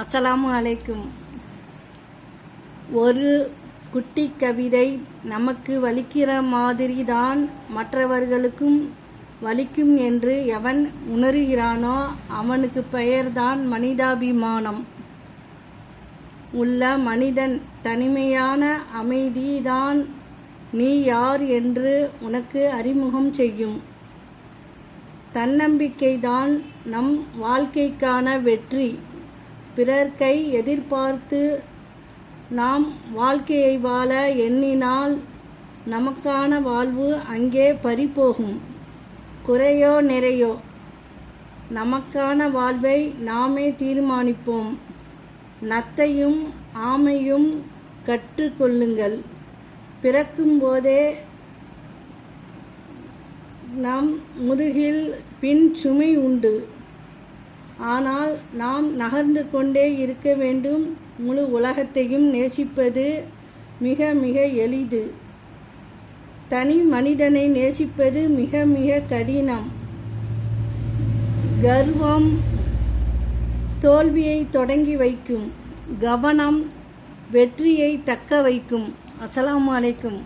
அஸ்ஸலாமு அலைக்கும். ஒரு குட்டி கவிதை. நமக்கு வலிக்கிற மாதிரி தான் மற்றவர்களுக்கும் வலிக்கும் என்று எவன் உணர்கிறானோ அவனுக்கு பெயர்தான் மனிதாபிமானம் உள்ள மனிதன். தனிமையான அமைதிதான் நீ யார் என்று உனக்கு அறிமுகம் செய்யும். தன்னம்பிக்கைதான் நம் வாழ்க்கைக்கான வெற்றி. பிறர் கை எதிர்பார்த்து நாம் வாழ்க்கையை வாழ எண்ணினால் நமக்கான வாழ்வு அங்கே பறிபோகும். குறையோ நிறையோ நமக்கான வாழ்வை நாமே தீர்மானிப்போம். நத்தையும் ஆமையும் கற்றுக்கொள்ளுங்கள். பிறக்கும் போதே நம் முதுகில் பின் சுமை உண்டு. ஆனால் நாம் நகர்ந்து கொண்டே இருக்க வேண்டும். முழு உலகத்தையும் நேசிப்பது மிக மிக எளிது. தனி மனிதனை நேசிப்பது மிக மிக கடினம். கர்வம் தோல்வியை தொடங்கி வைக்கும். கவனம் வெற்றியை தக்க வைக்கும். அஸ்ஸலாமு அலைக்கும்.